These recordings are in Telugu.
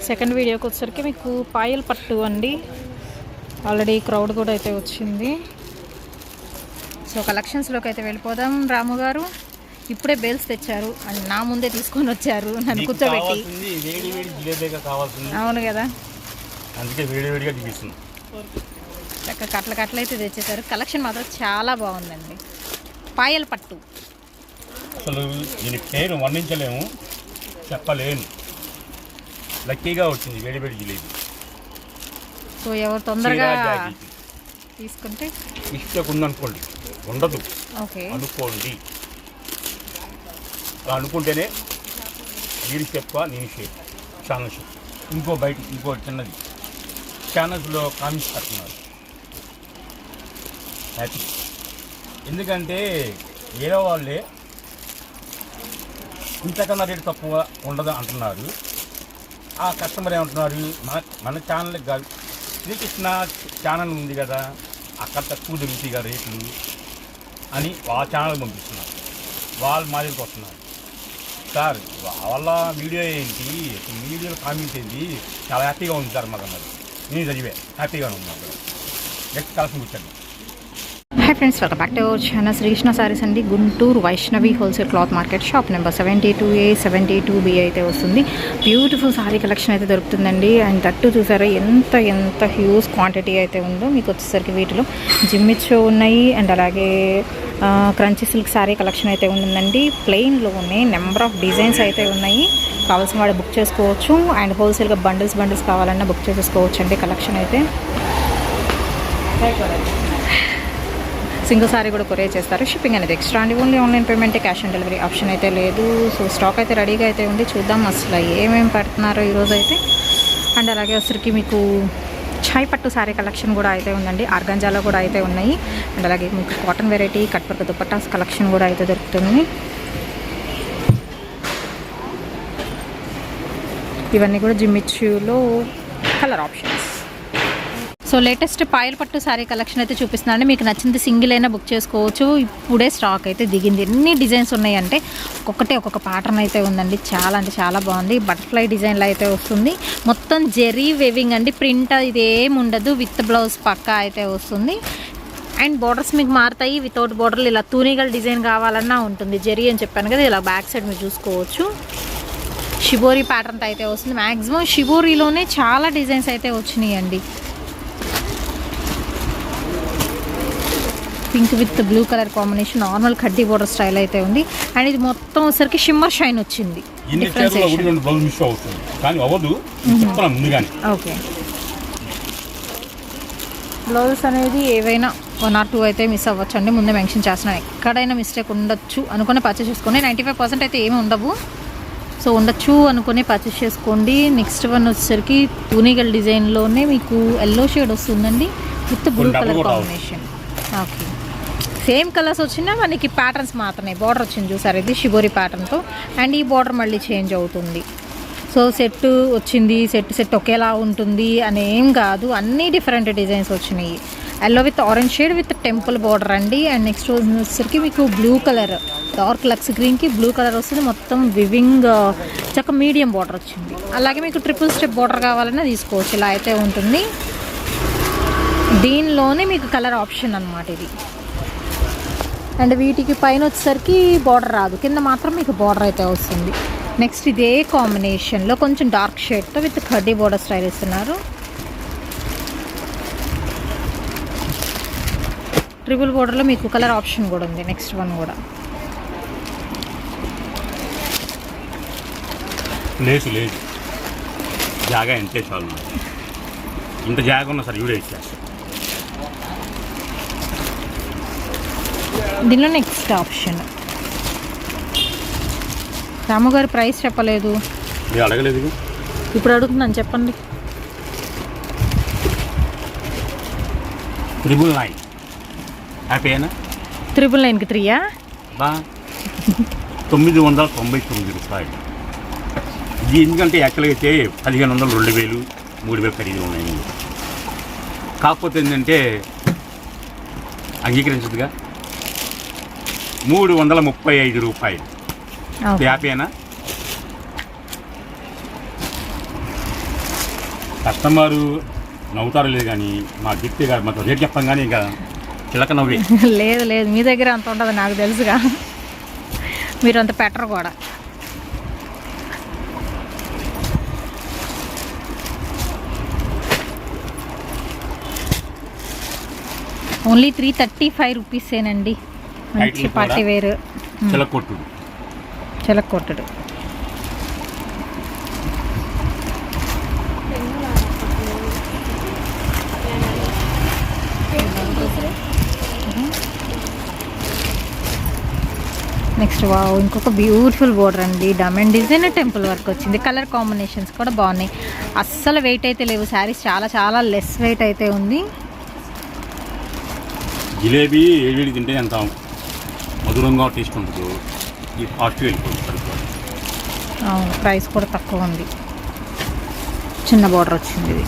సెకండ్ వీడియోకి వచ్చేసరికి మీకు పాయల్ పట్టు అండి. ఆల్రెడీ క్రౌడ్ కూడా అయితే వచ్చింది. సో కలెక్షన్స్లోకి అయితే వెళ్ళిపోదాం. రాము గారు ఇప్పుడే బేల్స్ తెచ్చారు అండ్ నా ముందే తీసుకొని వచ్చారు నన్ను కూర్చోబెట్టి. అవును కదా, అందుకే వేడివేడిగా చూపిస్తున్నాం. కట్ల కట్టలు అయితే తెచ్చేసారు. కలెక్షన్ మాత్రం చాలా బాగుందండి. పాయల్ పట్టు అసలు దీని పేరు వర్ణించలేము, చెప్పలేను. లక్కీగా వచ్చింది వేడివేడి జిలేబీ. సో ఎవరు తొందరగా తీసుకుంటే ఇష్టం ఉందనుకోండి, ఉండదు ఓకే అనుకోండి. అలా అనుకుంటేనే వీరి చెప్ప నేను షేప్ ఛానల్ షేప్. ఇంకో చిన్నది ఛానల్స్లో కామెంట్స్ కట్టున్నారు హ్యాపీ. ఎందుకంటే వేరే వాళ్ళే ఇంతకన్నా రేటు తక్కువ ఉండదు అంటున్నారు. ఆ కస్టమర్ ఏమంటున్నారు, మన ఛానల్కి కాదు, శ్రీకృష్ణ ఛానల్ ఉంది కదా అక్కడ తక్కువ దొరుకుతాయి కదా రేట్లు అని ఆ ఛానల్ పంపిస్తున్నారు. వాళ్ళు మా దగ్గరికి వస్తున్నారు. సార్ వాళ్ళ వీడియో ఏంటి, వీడియోలో కామెంట్స్ ఏంటి, చాలా హ్యాపీగా ఉంది సార్ మాకు అన్నారు. నేను చదివే హ్యాపీగా ఉన్నాను. నెక్స్ట్ కలెక్షన్ కూర్చోండి. Hi friends, welcome back to our channel Srikrishna sarees అండి. Guntur Vaishnavi wholesale cloth market shop number 72A 72B అయితే వస్తుంది. బ్యూటిఫుల్ సారీ కలెక్షన్ అయితే దొరుకుతుందండి. అండ్ తట్టు చూసారా ఎంత హ్యూజ్ క్వాంటిటీ అయితే ఉందో. మీకు వచ్చేసరికి వీటిలో జిమ్మిచ్చో ఉన్నాయి అండ్ అలాగే క్రంచీ సిల్క్ సారీ కలెక్షన్ అయితే ఉందండి. ప్లెయిన్లోనే నెంబర్ ఆఫ్ డిజైన్స్ అయితే ఉన్నాయి. కావాల్సిన వాడు బుక్ చేసుకోవచ్చు. అండ్ హోల్సేల్గా బండిల్స్ కావాలన్నా బుక్ చేసేసుకోవచ్చు అండి. కలెక్షన్ అయితే సింగిల్ సారీ కూడా కొరియర్ చేస్తారు. షిప్పింగ్ అనేది ఎక్స్ట్రా అండి. Only online payment, cash on delivery option అయితే లేదు. సో స్టాక్ అయితే రెడీగా అయితే ఉంది. చూద్దాం అసలు ఏమేమి పెడుతున్నారో ఈరోజు అయితే. అండ్ అలాగే వచ్చరికి మీకు ఛాయ్ పట్టు సారీ కలెక్షన్ కూడా అయితే ఉందండి. ఆర్గంజాలో కూడా అయితే ఉన్నాయి. అండ్ అలాగే మీకు cotton variety cut work dupattas collection కూడా అయితే దొరుకుతుంది. ఇవన్నీ కూడా జిమ్మిచ్యూలో colour options. So latest Payal pattu saree collection అయితే చూపిస్తున్నాను. మీకు నచ్చింది సింగిల్ అయినా బుక్ చేసుకోవచ్చు. ఇప్పుడే స్టాక్ అయితే దిగింది. ఎన్ని డిజైన్స్ ఉన్నాయంటే ఒక్కొక్క ప్యాటర్న్ అయితే ఉందండి. చాలా అంటే చాలా బాగుంది. బటర్ఫ్లై డిజైన్లో అయితే వస్తుంది. మొత్తం జెరీ వేవింగ్ అండి. ప్రింట్ ఇది ఏమి ఉండదు. విత్ బ్లౌజ్ పక్కా అయితే వస్తుంది. అండ్ బార్డర్స్ మీకు మారుతాయి. వితౌట్ బార్డర్లు ఇలా తూనిగల్ డిజైన్ కావాలన్నా ఉంటుంది. జెరీ అని చెప్పాను కదా, ఇలా బ్యాక్ సైడ్ మీరు చూసుకోవచ్చు. షిబోరీ ప్యాటర్న్ అయితే వస్తుంది. మ్యాక్సిమం షిబోరీలోనే చాలా డిజైన్స్ అయితే వచ్చినాయి అండి. Pink with blue colour combination, normal కడ్డీ బోర్డర్ స్టైల్ అయితే ఉంది. అండ్ ఇది మొత్తం వచ్చరికి షిమ్మర్ షైన్ వచ్చింది. ఓకే, బ్లౌజెస్ అనేది ఏవైనా 1 or 2 అయితే మిస్ అవ్వచ్చు అండి. ముందే మెన్షన్ చేస్తున్నాను. ఎక్కడైనా మిస్టేక్ ఉండొచ్చు అనుకుని పర్చేస్ చేసుకోండి. 95% అయితే ఏమి ఉండవు. సో ఉండొచ్చు అనుకుని పర్చేస్ చేసుకోండి. నెక్స్ట్ వన్ వచ్చేసరికి తూనిగల్ డిజైన్లోనే మీకు ఎల్లో షేడ్ వస్తుందండి with blue colour combination. Okay, same colours వచ్చినా మనకి ప్యాటర్న్స్ మాత్రమే. బార్డర్ వచ్చింది చూసారు, ఇది షిబోరి ప్యాటర్న్తో. అండ్ ఈ బార్డర్ మళ్ళీ చేంజ్ అవుతుంది. సో సెట్ వచ్చింది, సెట్ ఒకేలా ఉంటుంది అని ఏం కాదు. అన్నీ డిఫరెంట్ డిజైన్స్ వచ్చినాయి. Yellow with orange shade with temple border అండి. అండ్ నెక్స్ట్ వచ్చేసరికి మీకు బ్లూ కలర్, డార్క్ లక్స్ గ్రీన్కి బ్లూ కలర్ వస్తుంది. మొత్తం వివింగ్ చక్క మీడియం బార్డర్ వచ్చింది. అలాగే మీకు ట్రిపుల్ స్టెప్ బార్డర్ కావాలన్నా తీసుకోవచ్చు. ఇలా అయితే ఉంటుంది. దీనిలోనే మీకు కలర్ ఆప్షన్ అన్నమాట ఇది. అండ్ వీటికి పైన వచ్చేసరికి బార్డర్ రాదు, కింద మాత్రం మీకు బార్డర్ అయితే వస్తుంది. నెక్స్ట్ ఇదే కాంబినేషన్లో కొంచెం డార్క్ షేడ్తో విత్ కడ్డీ బార్డర్ స్టైల్ ఇస్తున్నారు. ట్రిపుల్ బార్డర్లో మీకు కలర్ ఆప్షన్ కూడా ఉంది. నెక్స్ట్ వన్ కూడా లేదు జాగా ఎంతే చాలు. ఇంత జాగా ఉన్నా సరే వీడియో ఇచ్చేస్తా. దీనిలో నెక్స్ట్ ఆప్షన్ రాము గారు ప్రైస్ చెప్పలేదు, అడగలేదు. ఇప్పుడు అడుగుతున్నాను, చెప్పండి. 999 హ్యాపీనా? 999కి 3యా? 999 రూపాయలు. ఇది ఎందుకంటే యాక్చువల్గా అయితే 1500, 2000, 3000 ఖరీదు ఉన్నాయి. కాకపోతే ఏంటంటే అంగీకరించదుగా 335 రూపాయలు. హ్యాపీనా? కస్టమరు నవ్వుతారో లేదు కానీ మా గిఫ్ట్ గారు మాకు రేట్ చెప్పాం కానీ ఇంకా చిలక నవ్వే. లేదు లేదు, మీ దగ్గర అంత ఉంటుంది నాకు తెలుసుగా, మీరు అంత పెట్టరు కూడా. ఓన్లీ 335 రూపీసేనండి. మంచి పార్టీ వేర్ చిలకొట్టుడు. చిలకొట్టుడు. నెక్స్ట్ వావ్, ఇంకొక బ్యూటిఫుల్ బోర్డర్ అండి. డైమండ్ డిజైన్, టెంపుల్ వర్క్ వచ్చింది. కలర్ కాంబినేషన్స్ కూడా బాగున్నాయి. అస్సలు వెయిట్ అయితే లేవు శారీస్, చాలా చాలా లెస్ వెయిట్ అయితే ఉంది. జిలేబీ ఏడు తింటే ఎంత మధురంగా టేస్ట్ ఉంటుంది. ఈ ఫాస్ట్ వెళ్ళిపోతుంది. అవును, ప్రైస్ కూడా తక్కువ ఉంది. చిన్న బోర్డర్ వచ్చింది ఇది.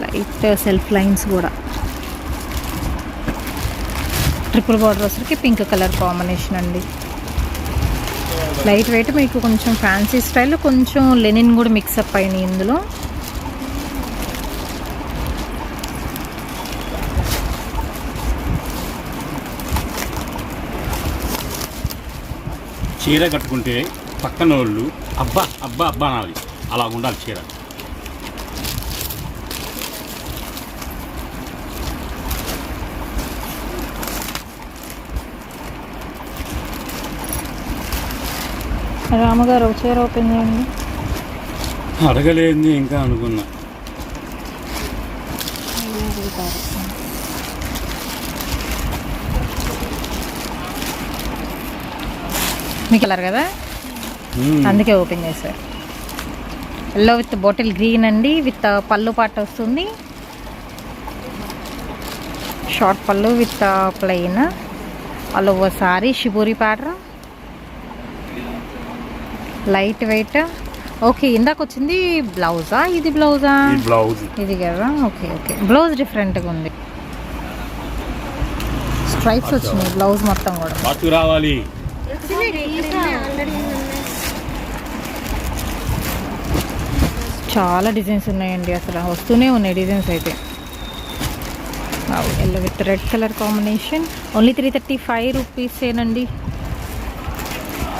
లైట్ సెల్ఫ్ లైన్స్ కూడా. ట్రిపుల్ బార్డర్ వచ్చరికి పింక్ కలర్ కాంబినేషన్ అండి. లైట్ వెయిట్, మీకు కొంచెం ఫ్యాన్సీ స్టైల్, కొంచెం లెనిన్ కూడా మిక్సప్ అయినాయి ఇందులో. చీర కట్టుకుంటే పక్కన వాళ్ళు అబ్బా అబ్బా అబ్బా అనాలి, అలా ఉండాలి చీర. రామగారు చీర ఓపెన్ చేయండి. అడగలేదు ఇంకా అనుకున్నా. మీకు కలర్ కదా, అందుకే ఓపెన్ చేశారు. ఎల్లో విత్ బాటిల్ గ్రీన్ అండి, విత్ పళ్ళు పాట వస్తుంది. షార్ట్ పళ్ళు with plain. All over sorry shibori pattern. Light weight. Okay, ఇందాక వచ్చింది బ్లౌజా, ఇది బ్లౌజా? బ్లౌజ్ ఇది కదా. ఓకే ఓకే, బ్లౌజ్ డిఫరెంట్గా ఉంది. స్ట్రైప్స్ వచ్చినాయి బ్లౌజ్ మొత్తం కూడా. రావాలి. చాలా డిజైన్స్ ఉన్నాయండి, అసలు వస్తూనే ఉన్నాయి డిజైన్స్ అయితే. Yellow with red colour combination. Only 335 రూపీసేనండి.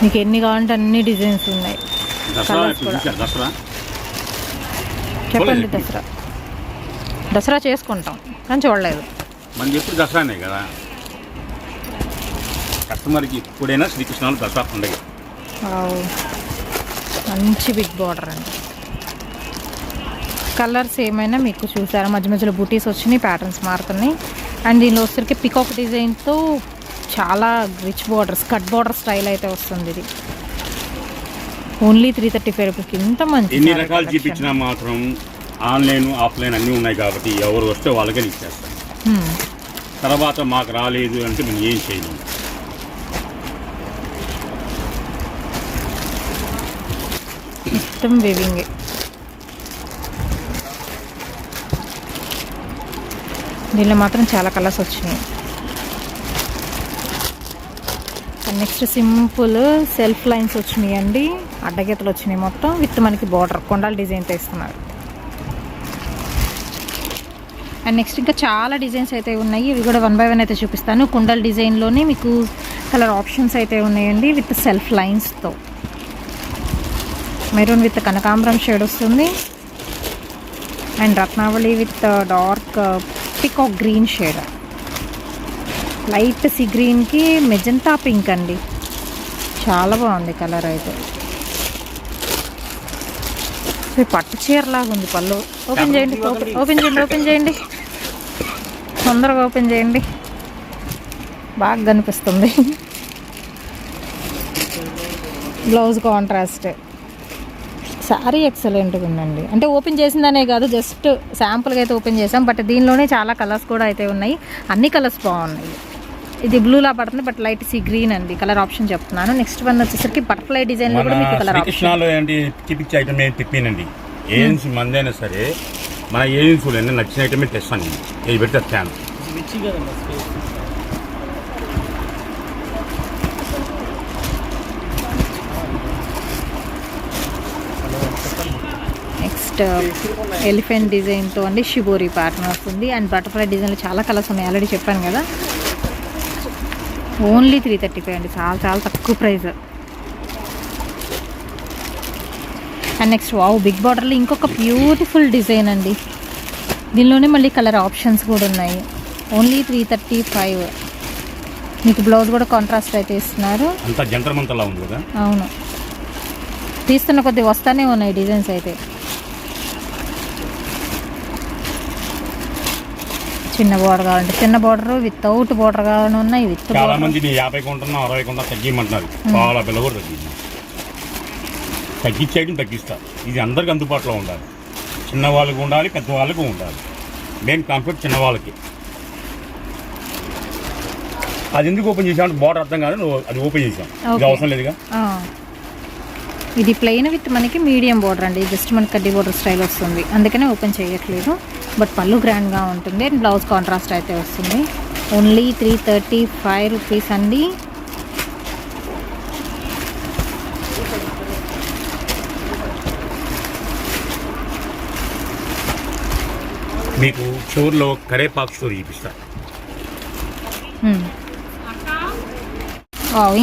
మీకు ఎన్ని కావాలంటే అన్ని డిజైన్స్ ఉన్నాయి. కలర్స్ కూడా. చెప్పండి. దసరా చేసుకుంటాం కానీ చూడలేదు. మనం ఎప్పుడు దసరానే కదా, కస్టమర్కి ఎప్పుడైనా శ్రీకృష్ణ దసరా పండుగ. మంచి బిగ్ బార్డర్ అండి. కలర్స్ ఏమైనా మీకు చూసారా, మధ్య మధ్యలో బూటీస్ వచ్చినాయి, ప్యాటర్న్స్ మారుతున్నాయి. అండ్ దీనిలో వచ్చరికి పికాక్ డిజైన్తో చాలా rich borders, cut border style అయితే వస్తుంది. ఇది ఓన్లీ 335 రూపీస్కి ఇంత మంచి. ఎన్ని రకాలు చూపించినా మాత్రం ఆన్లైన్ ఆఫ్లైన్ అన్నీ ఉన్నాయి కాబట్టి ఎవరు వస్తే వాళ్ళకే ఇచ్చేస్తాం. తర్వాత మాకు రాలేదు అంటే మనం ఏం చేయలేము. మొత్తం వేవింగ్. దీనిలో మాత్రం చాలా కలర్స్ వచ్చినాయి. నెక్స్ట్ సింపుల్ సెల్ఫ్ లైన్స్ వచ్చినాయి అండి, అడ్డగీతలు వచ్చినాయి మొత్తం, విత్ మనకి బార్డర్ కొండాల డిజైన్తో ఇస్తున్నారు. అండ్ నెక్స్ట్ ఇంకా చాలా డిజైన్స్ అయితే ఉన్నాయి, ఇవి కూడా 1 by 1 అయితే చూపిస్తాను. కుండల్ డిజైన్లోనే మీకు కలర్ ఆప్షన్స్ అయితే ఉన్నాయండి, విత్ సెల్ఫ్ లైన్స్తో. మెరూన్ విత్ కనకాంబరం షేడ్ వస్తుంది. And Ratnavali with dark peacock green shade. Light sea గ్రీన్కి మెజంతా పింక్ అండి, చాలా బాగుంది కలర్ అయితే. పట్టు చీరలాగా ఉంది పళ్ళు. ఓపెన్ చేయండి, ఓపెన్ చేయండి, ఓపెన్ చేయండి, తొందరగా ఓపెన్ చేయండి, బాగా కనిపిస్తుంది. Blouse contrast. శారీ ఎక్సలెంట్గా ఉందండి. అంటే ఓపెన్ చేసిందనే కాదు, జస్ట్ శాంపుల్గా అయితే ఓపెన్ చేసాం. బట్ దీనిలోనే చాలా కలర్స్ కూడా అయితే ఉన్నాయి, అన్ని కలర్స్ బాగున్నాయి. ఇది బ్లూలా పడుతుంది బట్ లైట్ సీ గ్రీన్ అండి కలర్ ఆప్షన్ చెప్తున్నాను. నెక్స్ట్ వన్ వచ్చేసరికి బటర్ఫ్లై డిజైన్లో కూడా మీకు కలర్ ఆప్షన్. శ్రీకృష్ణలో ఏంటి పిచ్చి ఐటమ్ ఏం తిప్పానండి. ఏజెన్స్ మందైనా సరే మన ఏజెన్సీలో ఎన్ని నచ్చిన ఐటమే తెస్తాను నేను. ఇది పెడితే ఫ్యాన్. నెక్స్ట్ ఎలిఫెంట్ డిజైన్తో అండి షిబోరి ప్యాటర్న్ వస్తుంది. అండ్ బటర్ఫ్లై డిజైన్లో చాలా కలర్స్ ఉన్నాయి, ఆల్రెడీ చెప్పాను కదా. ఓన్లీ 335 అండి, చాలా చాలా తక్కువ price. And next wow big బార్డర్లో ఇంకొక బ్యూటిఫుల్ డిజైన్ అండి. దీనిలోనే మళ్ళీ కలర్ ఆప్షన్స్ కూడా ఉన్నాయి. ఓన్లీ 335. మీకు బ్లౌజ్ కూడా కాంట్రాస్ట్ అయితే ఇస్తున్నారు. అంతా జంటర్ మంతలా ఉంది కదా. అవును, తీస్తున్న కొద్ది వస్తానే ఉన్నాయి డిజైన్స్ అయితే. చిన్న బార్డర్ కావాలంటే చిన్న బార్డర్, వితౌట్ బార్డర్ కావాలని ఉన్నాయి. విత్ చాలా మంది 50 కొంటున్నా 60 కొంటా తగ్గిమంటున్నారు. చాలా బిల్ల కూడా తగ్గించేయడం తగ్గిస్తా. ఇది అందరికి అందుబాటులో ఉండాలి. చిన్న వాళ్ళకు ఉండాలి, పెద్దవాళ్ళకు ఉండాలి. మెయిన్ కాన్సెప్ట్ చిన్న వాళ్ళకి. అది ఎందుకు ఓపెన్ చేసామంటే బార్డర్ అర్థం కాదు, నువ్వు అది ఓపెన్ చేసాం. ఇది అవసరం లేదుగా. ఇది ప్లెయిన్ విత్ మనకి మీడియం బార్డర్ అండి, జస్ట్ మనకి కడ్డీ బార్డర్ స్టైల్ వస్తుంది, అందుకనే ఓపెన్ చేయట్లేదు. బట్ పళ్ళు గ్రాండ్గా ఉంటుంది అండ్ బ్లౌజ్ కాంట్రాస్ట్ అయితే వస్తుంది. ఓన్లీ 335 రూపీస్ అండి. మీకు స్టోర్లో కరేపాకు స్టోర్ చూపిస్తా.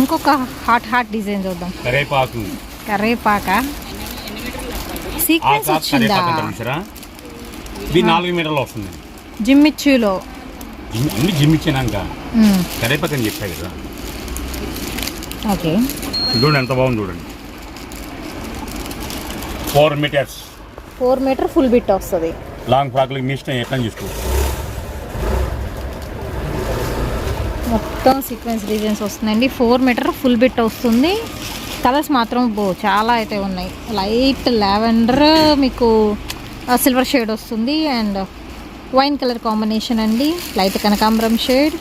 ఇంకొక హాట్ డిజైన్ చూద్దాం. కరేపాకు సీక్వెన్స్ వచ్చిందా? ఇది 4 మీటర్లు వస్తుంది. జిమ్మిచ్చులో అన్ని జిమ్మిచ్చినాక కరేపాకు అని చెప్పాయి కదా. ఓకే, చూడండి ఎంత బాగుంది చూడండి. 4 మీటర్స్ 4 మీటర్ ఫుల్ బిట్ వస్తుంది. లాంగ్ ఫ్రాక్లకి మీ ఇష్టం ఎట్లా చూసుకోవచ్చు. మొత్తం సీక్వెన్స్ డిజైన్స్ వస్తుందండి. 4 మీటర్ ఫుల్ బిట్ వస్తుంది. కలర్స్ మాత్రం చాలా అయితే ఉన్నాయి. లైట్ లావెండర్, మీకు సిల్వర్ షేడ్ వస్తుంది అండ్ వైన్ కలర్ కాంబినేషన్ అండి. లైట్ కనకాంబరం షేడ్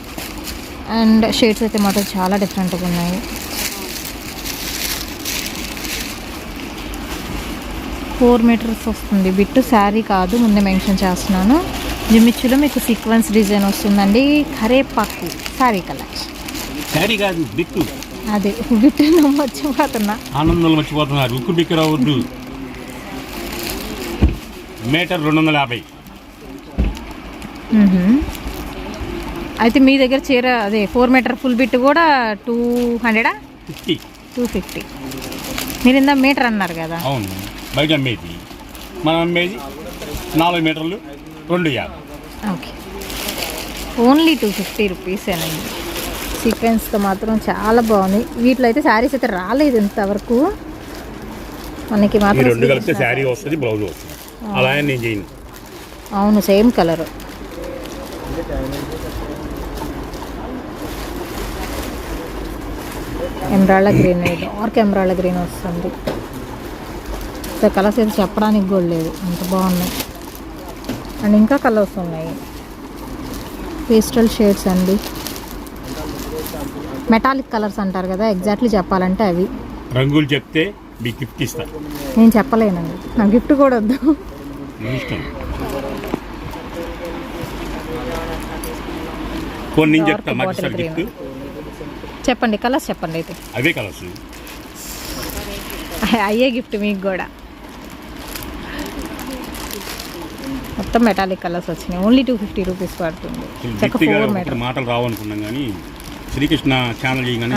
అండ్ షేడ్స్ అయితే మాత్రం చాలా డిఫరెంట్గా ఉన్నాయి. 4 మీటర్స్ వస్తుంది బిట్టు. శారీ కాదు, ముందే మెన్షన్ చేస్తున్నాను. జిమ్మిచ్చులో మీకు సీక్వెన్స్ డిజైన్ వస్తుందండి. కరేపాకు శారీ కలర్. శారీ కాదు బిట్టు. అదే బిట్టు మర్చిపోతున్నా, ఆనందంలో మర్చిపోతున్నారు. ఉక్కు బిక్కు రావద్దు. మీటర్ 250. అయితే మీ దగ్గర చీర అదే 4 మీటర్ ఫుల్ బిట్ కూడా 250. మీరు ఇందా మీటర్ అన్నారు కదా. అవును, బయట అమ్మేది. మనం అమ్మేది 4 మీటర్లు 250. Okay, only 250 రూపీసేనండి. సీక్వెన్స్తో మాత్రం చాలా బాగుంది. వీటిలో అయితే శారీస్ అయితే రాలేదు ఇంతవరకు మనకి. మాత్రం 2 కలిపితే శారీ వస్తుంది, బ్లౌజ్ వస్తుంది. అలా నేను చేయను. అవును, same colour. Emerald green, dark emerald green వస్తుంది. కలర్స్ అయితే చెప్పడానికి కూడా లేదు, అంత బాగున్నాయి. అండ్ ఇంకా కలర్స్ ఉన్నాయి, పేస్టల్ షేడ్స్ అండి. మెటాలిక్ కలర్స్ అంటారు కదా, ఎగ్జాక్ట్లీ చెప్పాలంటే అవి. రంగులు చెప్తే మీకు గిఫ్ట్ ఇస్తా. నేను చెప్పలేనండి, నా గిఫ్ట్ కూడా వద్దు. కొన్ని చెప్తా గిఫ్ట్. చెప్పండి కలర్స్ చెప్పండి. అయితే అవే కలర్స్ అయ్యే గిఫ్ట్ మీకు కూడా. మొత్తం మెటాలిక్ కలర్స్ వచ్చినాయి. ఓన్లీ 250 రూపీస్ పడుతుంది. మాటలు రావనుకున్నాం కానీ శ్రీకృష్ణ ఛానల్ చేయగానే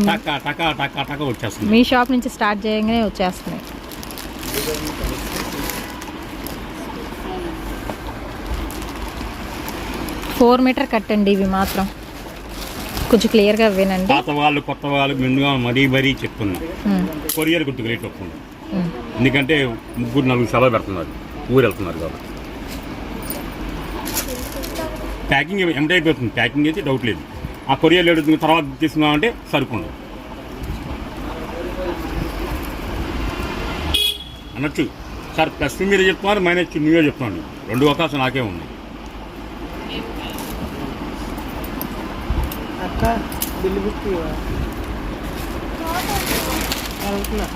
టకా టకా టకా టకా వచ్చేస్తుంది. మీ షాప్ నుంచి స్టార్ట్ చేయగానే వచ్చేస్తున్నాయి. ఫోర్ మీటర్ కట్టండి. ఇవి మాత్రం కొంచెం క్లియర్గా వినండి. పాత వాళ్ళు కొత్త వాళ్ళు ముందుగా మరీ చెప్తున్నా, కొరియర్ గుర్తుకు రేట్ వస్తుంది. ఎందుకంటే 3-4 సెలవు పెడుతున్నారు, ఊరు వెళ్తున్నారు కాబట్టి. ప్యాకింగ్ ఎంత అయిపోతుంది. ప్యాకింగ్ అయితే డౌట్ లేదు. ఆ కొరియర్ లేడు తర్వాత తీసుకున్నామంటే సరుకుండదు అనొచ్చు. సార్ ప్లస్ మీరు చెప్తున్నారు, మైనస్ నువ్వే చెప్తున్నాను. 2 అవకాశం నాకే ఉంది. అక్క బిల్లు బుక్ అడుగుతున్నా.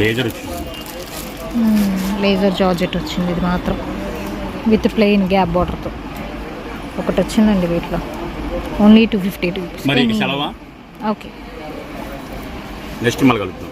లేజర్ వచ్చింది. లేజర్ జార్జెట్ వచ్చింది ఇది మాత్రం విత్ ప్లెయిన్ గ్యాప్ బార్డర్తో ఒకటి వచ్చిందండి వీటిలో. Only 250 rupees. మరి సెలవా? ఓకే నెక్స్ట్ మళ్ళీ కలుపుతాం.